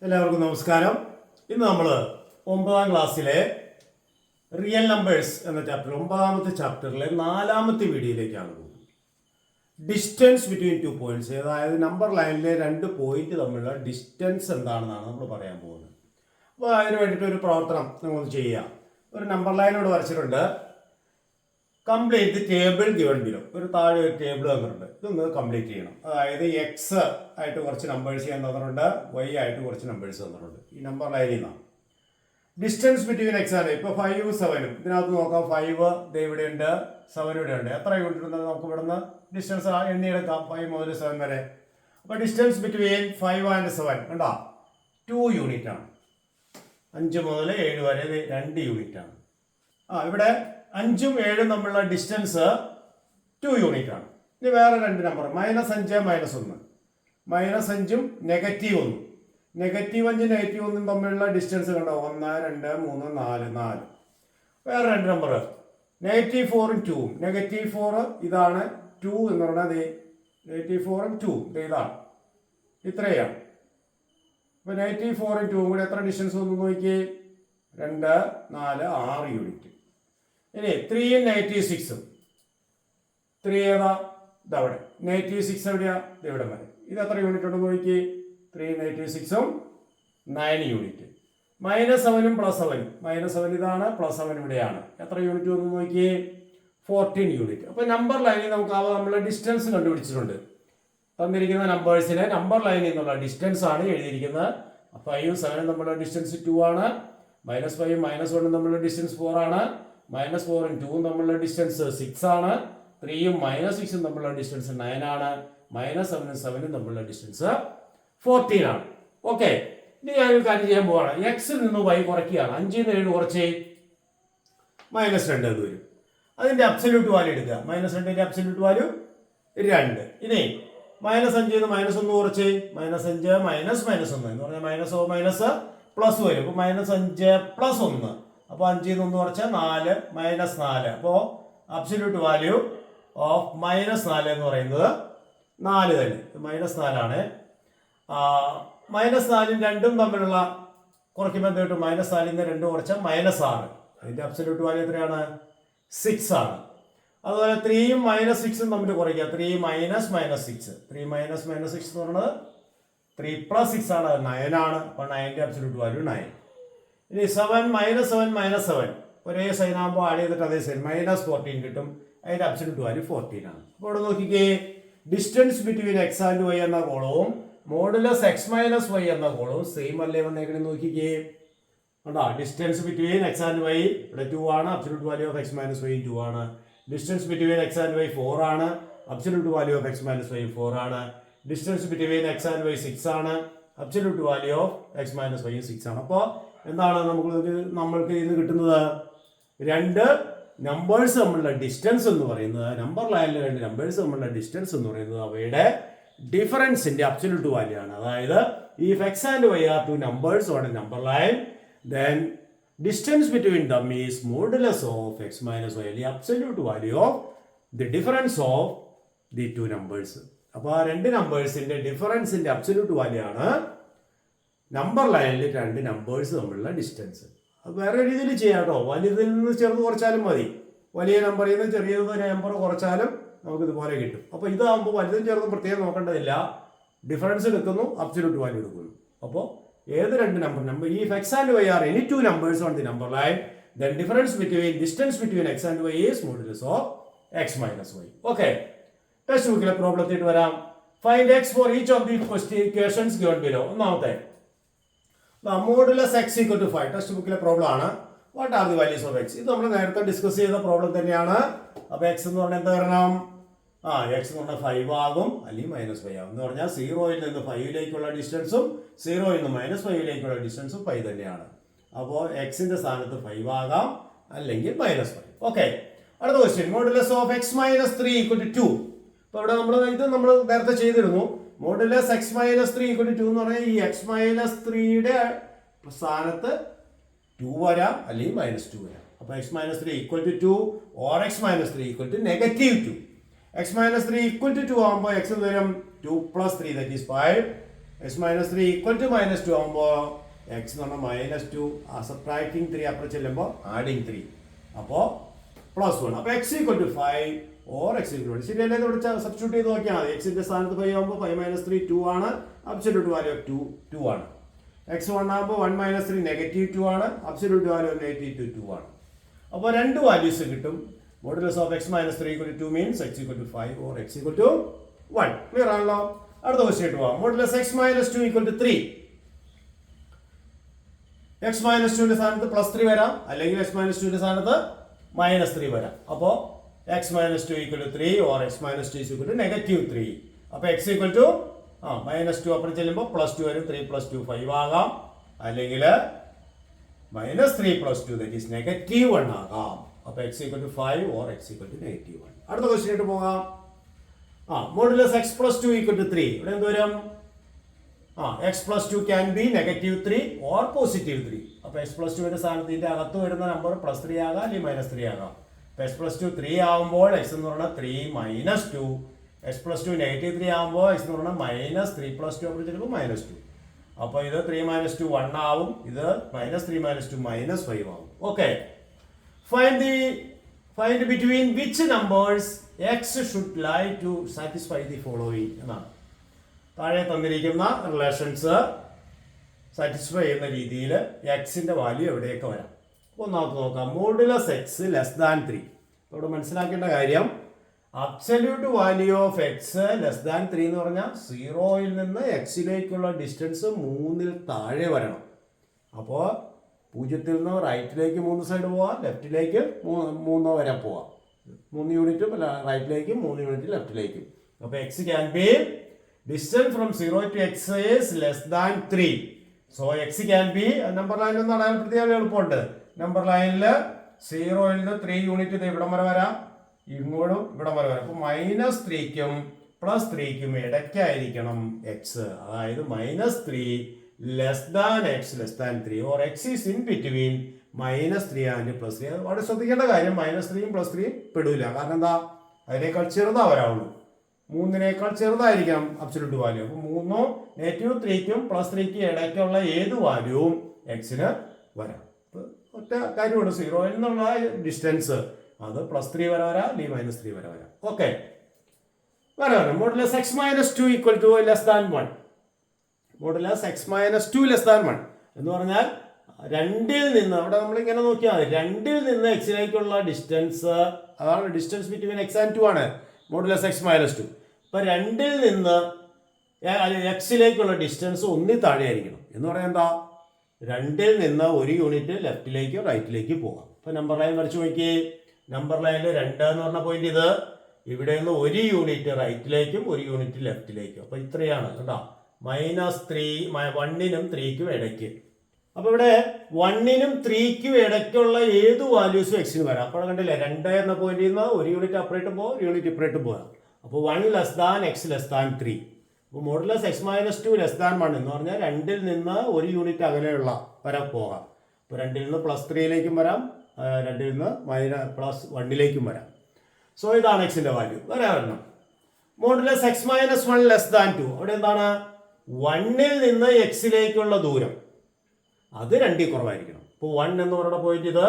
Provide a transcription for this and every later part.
എല്ലാവർക്കും നമസ്കാരം. ഇന്ന് നമ്മൾ 9ാം ക്ലാസ്സിലെ റിയൽ നമ്പേഴ്സ് എന്ന ചാപ്റ്റർ 9ാമത്തെ ചാപ്റ്ററിലെ 4ാമത്തെ വീഡിയോയിലേക്കാണ് പോകുന്നത്. ഡിസ്റ്റൻസ് ബിറ്റ്വീൻ 2 പോയിന്റ്സ്, അതായത് നമ്പർ ലൈനിലെ 2 പോയിന്റ് തമ്മിലുള്ള ഡിസ്റ്റൻസ് എന്താണെന്നാണ് നമ്മൾ പറയാൻ പോകുന്നത്. അപ്പോൾ അതിന് വേണ്ടിയിട്ട് ഒരു പ്രവർത്തനം നിങ്ങൾ ചെയ്യുക. ഒരു നമ്പർ ലൈനോട് വരച്ചിട്ടുണ്ട്. കംപ്ലീറ്റ് ടേബിൾ ഗിവൺ ബിലോ, ഒരു താഴെ ഒരു ടേബിൾ തന്നിട്ടുണ്ട്. ഇതൊന്ന് കംപ്ലീറ്റ് ചെയ്യണം. അതായത് എക്സ് ആയിട്ട് കുറച്ച് നമ്പേഴ്സ് ചെയ്യാൻ തന്നിട്ടുണ്ട്, വൈ ആയിട്ട് കുറച്ച് നമ്പേഴ്സ് തന്നിട്ടുണ്ട്. ഈ നമ്പർ ലൈനിൽ നിന്നാണ് ഡിസ്റ്റൻസ് ബിറ്റ്വീൻ എക്സ് ആണ്. ഇപ്പോൾ 5 7 ഇതിനകത്ത് നോക്കാം. 5 ഇവിടെ ഉണ്ട്, 7 ഇവിടെ ഉണ്ട്. എത്ര യൂണിറ്റ് ഉണ്ടെന്ന് നമുക്ക് ഇവിടുന്ന് ഡിസ്റ്റൻസ് എണ്ണിയെടുക്കാം, 5 മുതൽ 7 വരെ. അപ്പോൾ ഡിസ്റ്റൻസ് ബിറ്റ്വീൻ 5 and 7 കണ്ടോ 2 യൂണിറ്റ് ആണ്. 5 മുതൽ 7 വരെ 2 യൂണിറ്റ് ആണ്. ഇവിടെ 5ഉം 7ഉം തമ്മിലുള്ള ഡിസ്റ്റൻസ് 2 യൂണിറ്റ് ആണ്. ഇനി വേറെ 2 നമ്പർ -5 -1, -5ഉം -1. -5 -1 തമ്മിലുള്ള ഡിസ്റ്റൻസ് കണ്ടോ 1 2 3 4 4. വേറെ 2 നമ്പർ -4ഉം 2ഉം. -4 ഇതാണ്, 2 എന്ന് പറഞ്ഞാൽ -4ഉം 2 ഇതാണ്, ഇത്രയാണ്. അപ്പോൾ -4ഉം 2ഉം കൂടെ എത്ര ഡിസ്റ്റൻസ് വന്നു നോക്കിയേ, 2 4 6 യൂണിറ്റ്. ഇനി 3ഉം -6ഉം, 3 ഏതാ ഇതവിടെ, -6 എവിടെയാ ഇവിടെ വരെ. ഇത് എത്ര യൂണിറ്റ് ഉണ്ടെന്ന് നോക്കി, 3 -6ഉം 9 യൂണിറ്റ്. -7ഉം +7, -7 ഇതാണ്, +7 ഇവിടെയാണ്. എത്ര യൂണിറ്റ് വന്നു നോക്കി, 14 യൂണിറ്റ്. അപ്പോൾ നമ്പർ ലൈനിൽ നമുക്ക് നമ്മളെ ഡിസ്റ്റൻസ് കണ്ടുപിടിച്ചിട്ടുണ്ട്. തന്നിരിക്കുന്ന നമ്പേഴ്സിനെ നമ്പർ ലൈനിൽ നിന്നുള്ള ഡിസ്റ്റൻസ് ആണ് എഴുതിയിരിക്കുന്നത്. 5ഉം 7ഉം തമ്മിലുള്ള ഡിസ്റ്റൻസ് 2 ആണ്. -5ഉം -1ഉം തമ്മിലുള്ള ഡിസ്റ്റൻസ് 4 ആണ്. -4ഉം 2ഉം തമ്മിലുള്ള ഡിസ്റ്റൻസ് 6 ആണ്. 3ഉം -6ഉം തമ്മിലുള്ള ഡിസ്റ്റൻസ് 9 ആണ്. -7ഉം 7ഉം തമ്മിലുള്ള ഡിസ്റ്റൻസ് 14 ആണ്. ഓക്കെ, ഇനി ഞാനൊരു കാര്യം ചെയ്യാൻ പോവാണ്. എക്സിൽ നിന്ന് y കുറയ്ക്കുകയാണ്. 5ൽ നിന്ന് 7 കുറച്ച് -2 എന്ന് വരും. അതിന്റെ അബ്സല്യൂട്ട് വാല്യൂ എടുക്കുക. -2ന്റെ അബ്സല്യൂട്ട് വാല്യൂ 2. ഇനി -5ൽ നിന്ന് -1 കുറച്ച് -5 -1 എന്ന് പറഞ്ഞാൽ മൈനസ് പ്ലസ് വരും. അപ്പോൾ -5 + 1, അപ്പോൾ 5ൽ നിന്ന് കുറച്ചാൽ 4 -4. അപ്പോൾ അബ്സല്യൂട്ട് വാല്യൂ ഓഫ് -4 എന്ന് പറയുന്നത് 4 തന്നെ, -4 ആണ്. -4ഉം 2ഉം തമ്മിലുള്ള കുറയ്ക്കുമ്പോൾ എന്ത് കിട്ടും, -4ൽ നിന്ന് 2 കുറച്ചാൽ -6. അതിന്റെ അബ്സല്യൂട്ട് വാല്യൂ എത്രയാണ്, 6 ആണ്. അതുപോലെ 3ഉം -6ഉം തമ്മിൽ കുറയ്ക്കുക. 3 -6, 3 -6 എന്ന് പറയുന്നത് 3 + 6 ആണ്, 9 ആണ്. അപ്പോൾ 9ന്റെ അബ്സല്യൂട്ട് വാല്യൂ 9. ഇനി 7 -7 ഒരേ സൈൻ ആകുമ്പോൾ ആഡ് ചെയ്തിട്ട് അതേ സൈൻ -14 കിട്ടും. അതിന്റെ അബ്സല്യൂട്ട് വാല്യൂ 14 ആണ്. അപ്പോൾ ഇവിടെ നോക്കിക്കേ, distance between x and y എന്ന കോളവും മോഡുലസ് x - y എന്ന കോളവും സെയിം അല്ലേ വന്നേക്കണേ നോക്കിക്കേ. കണ്ടോ, distance between x and y ഇവിടെ 2 ആണ്, absolute value of x - y 2 ആണ്. Distance between x and y 4 ആണ്, absolute value of x - y 4 ആണ്. Distance between x and y 6 ആണ്, absolute value of x - y 6 ആണ്. അപ്പോൾ എന്താണ് നമ്മൾക്ക് ഇന്ന് കിട്ടുന്നത്, 2 നമ്പേഴ്സ് തമ്മിലുള്ള ഡിസ്റ്റൻസ് എന്ന് പറയുന്നത്, നമ്പർ ലൈനിലെ 2 നമ്പേഴ്സ് തമ്മിലുള്ള ഡിസ്റ്റൻസ് എന്ന് പറയുന്നത് അവയുടെ ഡിഫറൻസിന്റെ അബ്സല്യൂട്ട് വാല്യൂ ആണ്. അതായത് if x and y are 2 numbers on a number line, then distance between them is modulus of x - y, the absolute value of the difference of the 2 numbers. അപ്പോൾ ആ 2 നമ്പേഴ്സിന്റെ ഡിഫറൻസിന്റെ absolute value ആണ് number ലൈനിൽ 2 numbers തമ്മിലുള്ള distance. അത് വേറെ രീതിയിൽ ചെയ്യാം കേട്ടോ. വലുതിൽ നിന്ന് ചെറുത് കുറച്ചാലും മതി, വലിയ നമ്പറിൽ നിന്ന് ചെറിയ നമ്പർ കുറച്ചാലും നമുക്ക് ഇതുപോലെ കിട്ടും. അപ്പോൾ ഇതാകുമ്പോൾ വലുതും ചെറുതും പ്രത്യേകം നോക്കേണ്ടതില്ല, ഡിഫറൻസ് എടുക്കുന്നു, അബ്സല്യൂട്ട് വാല്യൂ എടുക്കുന്നു. അപ്പോൾ ഏത് 2 നമ്പർ ഈ x and y are any 2 numbers on the number line, then distance between x and y is modulus of x - y. Okay, text ബുക്കിലെ പ്രോബ്ലത്തിട്ട് വരാം. Find x for each of the equations given below. ഒന്നാമത്തെ modulus x = 5. Text ബുക്കിലെ problem ആണ്. What are the values of x? ഇത് നമ്മൾ നേരത്തെ discuss ചെയ്ത പ്രോബ്ലം തന്നെയാണ്. അപ്പോൾ x എന്ന് പറഞ്ഞാൽ എന്താ വരണം, x എന്ന് പറഞ്ഞാൽ 5 ആകും അല്ലെങ്കിൽ -5 ആകും. എന്ന് പറഞ്ഞാൽ 0ൽ നിന്ന് 5ലേക്കുള്ള ഡിസ്റ്റൻസും 0ൽ നിന്ന് -5ലേക്കുള്ള ഡിസ്റ്റൻസും 5 തന്നെയാണ്. അപ്പോൾ എക്സിന്റെ സ്ഥാനത്ത് 5 ആകാം അല്ലെങ്കിൽ -5. ഓക്കെ, അടുത്ത ക്വസ്റ്റ്യൻ, മോഡുലസ് ഓഫ് x - 3 = 2. അപ്പോൾ ഇവിടെ നമ്മൾ നേരത്തെ ചെയ്തിരുന്നു. മോഡുലസ് x - 3 = 2 എന്ന് പറഞ്ഞാൽ ഈ x - 3യുടെ സ്ഥാനത്ത് 2 വരാം അല്ലെങ്കിൽ -2 വരാം. അപ്പോൾ x - 3 = 2 or x - 3 = -2. x - 3 = 2 ആകുമ്പോൾ x എന്ന് വരും 2 + 3 that is 5. X minus three equal to minus two ആകുമ്പോൾ എക്സ് എന്ന് പറഞ്ഞാൽ -2 സബ്ട്രാക്ടിങ് 3 അപ്പുറം ചെല്ലുമ്പോൾ ആഡിങ് 3 അപ്പോൾ +1. അപ്പോൾ x equal to 5 or x equal to ശരിയല്ലേ ഇവിടെ സബ്സ്റ്റിറ്റ്യൂട്ട് ചെയ്ത് നോക്കിയാൽ മതി. എക്സിന്റെ സ്ഥാനത്ത് 5 ആകുമ്പോൾ 5 - 3 2 ആണ്. അബ്സല്യൂട്ട് വാല്യൂ ഓഫ് 2 ആണ്. എക്സ് 1 ആകുമ്പോൾ 1 - 3 -2 ആണ്. അബ്സല്യൂട്ട് വാല്യൂ ഓഫ് -2 2 ആണ്. അപ്പോൾ രണ്ട് വാല്യൂസ് കിട്ടും. Modulus of x minus 3 = 2 means x equal to 5 or x equal to 1. Clear ആണല്ലോ. അടുത്ത ക്വസ്റ്റ്യൻ ഇട്ട് പോവാം. Modulus x minus 2 = 3. X minus 2ന്റെ സ്ഥാനത്ത് +3 വരാം, അല്ലെങ്കിൽ എക്സ് മൈനസ് 2ന്റെ സ്ഥാനത്ത് -3 വരാം. അപ്പോൾ X minus 2 = 3 or X minus 2 = -3. അപ്പോൾ എക്സ് ഈക്വൽ ടു -2 അപ്പുറം ചെല്ലുമ്പോൾ +2 വരും. 3 + 2 5 ആകാം, അല്ലെങ്കിൽ -3 + 2 ദാറ്റ് ഈസ് -1 ആകാം. അപ്പോൾ x equal to 5 or x equal to -1. അടുത്ത ക്വസ്റ്റ്യൻ ആയിട്ട് പോകാം. Modulus x + 2 = 3. ഇവിടെ എന്ത് വരും? X + 2 can be -3 or +3. അപ്പോൾ എക്സ് + 2ന്റെ സ്ഥാനത്ത് ഇതിന്റെ അകത്ത് വരുന്ന നമ്പർ +3 ആകാം, അല്ലെങ്കിൽ -3 ആകാം. അപ്പോൾ എക്സ് + 2 3 ആകുമ്പോൾ എക്സ് എന്ന് പറഞ്ഞാൽ 3 - 2. എക്സ് + 2 -3 ആകുമ്പോൾ എക്സ് എന്ന് പറഞ്ഞാൽ -3 + 2 അപ്പോൾ ചിലപ്പോൾ -2. അപ്പോൾ ഇത് 3 - 2 1 ആവും, ഇത് -3 - 2 -5 ആവും. Okay, find between which numbers x should lie to satisfy the following എന്നാണ്. താഴെ തന്നിരിക്കുന്ന റിലേഷൻസ് സാറ്റിസ്ഫൈ ചെയ്യുന്ന രീതിയിൽ എക്സിന്റെ വാല്യൂ എവിടെയൊക്കെ വരാം. ഒന്നാമത്തെ നോക്കാം. Modulus X <3. ഇവിടെ മനസ്സിലാക്കേണ്ട കാര്യം, അബ്സല്യൂട്ട് വാല്യൂ ഓഫ് എക്സ് <3 എന്ന് പറഞ്ഞാൽ 0-ൽ നിന്ന് എക്സിലേക്കുള്ള ഡിസ്റ്റൻസ് 3-ൽ താഴെ വരണം. അപ്പോൾ 0-ൽ നിന്ന് റൈറ്റിലേക്ക് 3 സൈഡ് പോവാം, ലെഫ്റ്റിലേക്ക് 3 വരെ പോവാം. 3 യൂണിറ്റും റൈറ്റിലേക്കും 3 യൂണിറ്റ് ലെഫ്റ്റിലേക്കും. അപ്പോൾ X can be distance from 0 to x is <3. So X can be number ലൈനിൽ നിന്ന് അടയാളപ്പെടുത്തിയാൽ എളുപ്പമുണ്ട്. നമ്പർ ലൈനിൽ 0-ൽ നിന്ന് 3 യൂണിറ്റ് ഇവിടം വരെ വരാം, ഇങ്ങോട്ടും ഇവിടം വരെ വരാം. അപ്പോൾ -3ക്കും +3ക്കും ഇടയ്ക്കായിരിക്കണം എക്സ്. അതായത് -3 x <3 or X is in between -3 and +3. അവിടെ ശ്രദ്ധിക്കേണ്ട കാര്യം -3യും +3യും പെടില്ല. കാരണം എന്താ? അതിനേക്കാൾ ചെറുതാ വരാവുള്ളൂ. 3-നേക്കാൾ ചെറുതായിരിക്കണം അബ്സല്യൂട്ട് വാല്യൂ. അപ്പോൾ 3-ഉം -3ക്കും +3ക്കും ഇടയ്ക്കുള്ള ഏത് വാല്യൂവും എക്സിന് വരാം. ഒറ്റ കാര്യമുണ്ട്, 0-ൽ നിന്നുള്ള ഡിസ്റ്റൻസ് അത് +3 വരെ വരാം, അല്ലെങ്കിൽ -3 വരെ വരാം. ഓക്കെ, വരാം. Modulus x minus 2 = <1. Modulus x minus 2 <1 എന്ന് പറഞ്ഞാൽ 2-ൽ നിന്ന്, അവിടെ നമ്മളിങ്ങനെ നോക്കിയാൽ മതി, 2-ൽ നിന്ന് എക്സിലേക്കുള്ള ഡിസ്റ്റൻസ്, അതാണ് ഡിസ്റ്റൻസ് ബിറ്റ്വീൻ എക്സ് ആൻഡ് 2 ആണ് മോഡുലസ് എക്സ് മൈനസ് 2. ഇപ്പൊ 2-ൽ നിന്ന് എക്സിലേക്കുള്ള ഡിസ്റ്റൻസ് 1-ൽ താഴെ ആയിരിക്കണം. എന്ന് പറയാൻ എന്താ? 2-ൽ നിന്ന് 1 യൂണിറ്റ് ലെഫ്റ്റിലേക്കോ റൈറ്റിലേക്കോ പോകാം. ഇപ്പൊ നമ്പർ ലൈൻ വരച്ചു നോക്കി. നമ്പർ ലൈനിൽ 2 എന്ന് പറഞ്ഞ പോയിന്റ് ഇത്, ഇവിടെ നിന്ന് 1 യൂണിറ്റ് റൈറ്റിലേക്കും 1 യൂണിറ്റ് ലെഫ്റ്റിലേക്കും. അപ്പൊ ഇത്രയാണ് കേട്ടോ. -3 1-നും 3ക്കും ഇടയ്ക്ക്. അപ്പൊ ഇവിടെ 1-നും 3ക്കും ഇടയ്ക്കുള്ള ഏത് വാല്യൂസും എക്സിന് വരാം. അപ്പോൾ കണ്ടില്ലേ, 2 എന്ന പോയിന്റിൽ നിന്ന് 1 യൂണിറ്റ് അപ്പുറേറ്റും പോകാം, 1 യൂണിറ്റ് ഇപ്പുറേറ്റും പോകാം. അപ്പോൾ 1 < x <3. അപ്പോൾ മോഡുലസ് എക്സ് മൈനസ് 2 <1 എന്ന് പറഞ്ഞാൽ 2-ൽ നിന്ന് 1 യൂണിറ്റ് അകലെയുള്ള വരെ പോകാം. അപ്പോൾ 2-ൽ നിന്ന് +3യിലേക്കും വരാം, 2-ൽ നിന്ന് -1ലേക്കും വരാം. സോ ഇതാണ് എക്സിന്റെ വാല്യൂ. വരണം മോഡുലസ് എക്സ് മൈനസ് 1 <2. അവിടെ എന്താണ്? 1-ൽ നിന്ന് എക്സിലേക്കുള്ള ദൂരം അത് 2-ൽ കുറവായിരിക്കണം. ഇപ്പോൾ 1 എന്ന് പറയുന്ന പോയിന്റ് ഇത്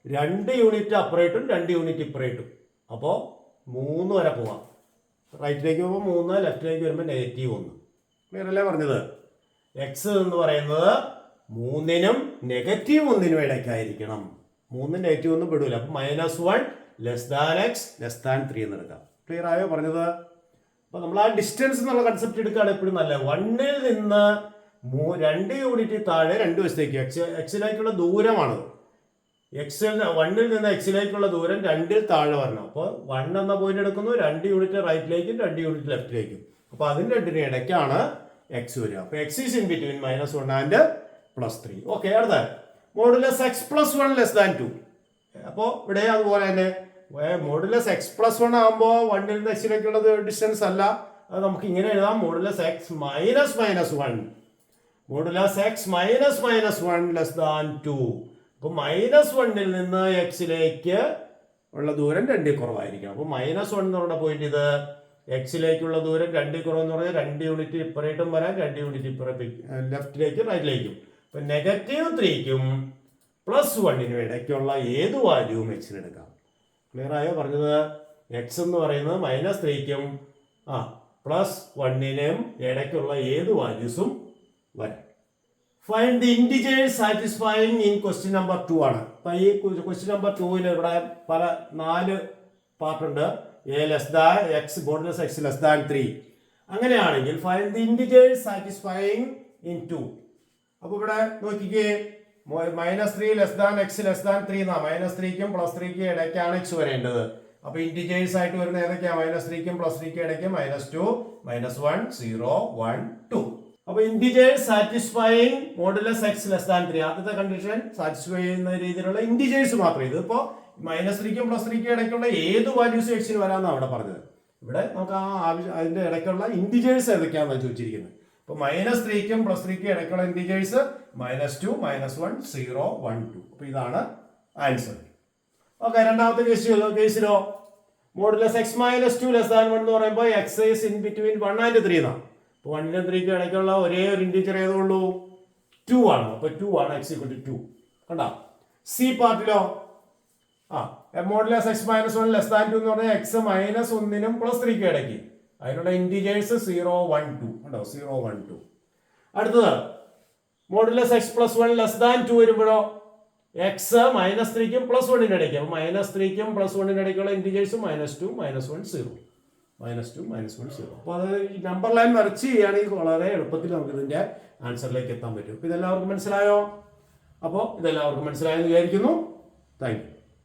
2 യൂണിറ്റ് അപ്പുറേറ്റും 2 യൂണിറ്റ് ഇപ്പുറേറ്റും. അപ്പോൾ 3 വരെ പോവാം. റൈറ്റിലേക്ക് പോകുമ്പോൾ 3, ലെഫ്റ്റിലേക്ക് വരുമ്പോൾ -1. ക്ലിയർ അല്ലേ പറഞ്ഞത്? എക്സ് എന്ന് പറയുന്നത് 3-നും -1-നും ഇടയ്ക്കായിരിക്കണം. 3 -1 പെടില്ല. അപ്പോൾ -1 x <3 എന്ന് എടുക്കാം. ക്ലിയർ ആയോ പറഞ്ഞത്? അപ്പൊ നമ്മൾ ആ ഡിസ്റ്റൻസ് എന്നുള്ള കൺസെപ്റ്റ് എടുക്കുകയാണ് എപ്പോഴും നല്ലത്. 1-ൽ നിന്ന് 2 യൂണിറ്റ് താഴെ 2 വശത്തേക്ക് എക്സിലേക്കുള്ള ദൂരമാണ്. 1-ൽ നിന്ന് എക്സിലേക്കുള്ള ദൂരം 2-ൽ താഴെ വരണം. അപ്പോൾ 1 എന്ന പോയിന്റ് എടുക്കുന്നു, 2 യൂണിറ്റ് റൈറ്റിലേക്കും 2 യൂണിറ്റ് ലെഫ്റ്റിലേക്കും. അപ്പോൾ അതിന് 2-നും ഇടയ്ക്കാണ് എക്സ് വരിക. അപ്പോൾ X is in between -1 and +3. Okay, അടുത്ത മോഡുലസ് എക്സ് +1 <2. അപ്പോൾ ഇവിടെ അതുപോലെ തന്നെ മോഡുലസ് എക്സ് +1 ആകുമ്പോൾ 1-ൽ നിന്ന് എക്സിലേക്കുള്ള ഡിസ്റ്റൻസ് അല്ല, അത് നമുക്ക് ഇങ്ങനെ എഴുതാം. Modulus X -1. Modulus X -1 <2. അപ്പോൾ -1-ൽ നിന്ന് എക്സിലേക്ക് ഉള്ള ദൂരം 2-ൽ കുറവായിരിക്കണം. അപ്പോൾ -1 എന്ന് പറയുന്ന പോയിന്റ് ഇത് എക്സിലേക്കുള്ള ദൂരം 2 കുറവെന്ന് പറഞ്ഞാൽ 2 യൂണിറ്റ് ഇപ്പറേറ്റും വരാം, 2 യൂണിറ്റ് ലെഫ്റ്റിലേക്കും റൈറ്റിലേക്കും. ഇപ്പം -3ക്കും +1നും ഇടയ്ക്കുള്ള ഏത് വാല്യൂവും എക്സിന് എടുക്കാം. ക്ലിയർ ആയോ പറഞ്ഞത്? എക്സ് എന്ന് പറയുന്നത് -3ക്കും +1നും ഇടയ്ക്കുള്ള ഏത് വാല്യൂസും വരാം. Find the integers satisfying in question number 2 ആണ്. അപ്പം ഈ ക്വസ്റ്റ്യൻ നമ്പർ 2 ഇവിടെ 4 പാർട്ടുണ്ട്. (x)(3). അങ്ങനെയാണെങ്കിൽ find the integers satisfying in 2. അപ്പൊ ഇവിടെ നോക്കിക്കേ, -3 (x)(3) എന്നാ. -3ക്കും +3ക്കും ഇടയ്ക്കാണ് എക്സ് വരേണ്ടത്. അപ്പൊ ഇന്റിജേഴ്സ് ആയിട്ട് വരുന്ന ഏതൊക്കെയാ? -3ക്കും +3ക്കും ഇടയ്ക്ക് -2, -1, 0, 1, 2. അപ്പൊ ഇന്റിജേഴ്സ് സാറ്റിസ്ഫൈയിങ് (x)(3). ആദ്യത്തെ കണ്ടീഷൻ സാറ്റിസ്ഫൈ ചെയ്യുന്ന രീതിയിലുള്ള ഇന്റിജേഴ്സ് മാത്രമേ. ഇതിപ്പോ -3ക്കും +3ക്കും ഇടയ്ക്കുള്ള ഏത് വാല്യൂസ് എക്സിന് വരാമെന്നാണ് അവിടെ പറഞ്ഞത്. ഇവിടെ നമുക്ക് അതിന്റെ ഇടയ്ക്കുള്ള ഇന്റിജേഴ്സ് ഏതൊക്കെയാണെന്ന് ചോദിച്ചിരിക്കുന്നത്. ഇപ്പൊ -3ക്കും +3ക്കും ഇടയ്ക്കുള്ള ഇന്റിജേഴ്സ് -2, -1, 0, 1, 2. അപ്പൊ ഇതാണ് ആൻസർ. ഓക്കെ, രണ്ടാമത്തെ കേസിലോ (x - 2 (1) എന്ന് പറയുമ്പോൾ x is in between 1 and 3 എന്നാണ്. അപ്പൊ 1നും 3ക്കും ഇടയ്ക്കുള്ള ഒരേ ഒരു ഇന്റിജർ ഏതുള്ളൂ? 2 ആണ്. അപ്പൊ 2 ആണ് x = 2. കണ്ടോ? സി പാർട്ടിലോ (x - 1 (2) എന്ന് പറഞ്ഞാൽ x -1നും +3ക്കും ഇടയ്ക്ക് അതിനുള്ള ഇന്റിജേഴ്സ് 0, 1, 2. കണ്ടോ? 0, 1, 2. അടുത്തത് (x + 1 2) വരുമ്പോഴോ x -3ക്കും +1നും ഇടയ്ക്ക്. അപ്പൊ -3ക്കും +1നും ഇടയ്ക്കുള്ള ഇന്റിജേഴ്സ് -2, -1, 0. -2, -1, 0. അപ്പോൾ അത് നമ്പർ ലൈൻ വരച്ച് ചെയ്യുകയാണെങ്കിൽ വളരെ എളുപ്പത്തിൽ നമുക്ക് ഇതിന്റെ ആൻസറിലേക്ക് എത്താൻ പറ്റും. ഇതെല്ലാവർക്കും മനസ്സിലായോ? അപ്പോൾ ഇതെല്ലാവർക്കും മനസ്സിലായെന്ന് വിചാരിക്കുന്നു. Thank you.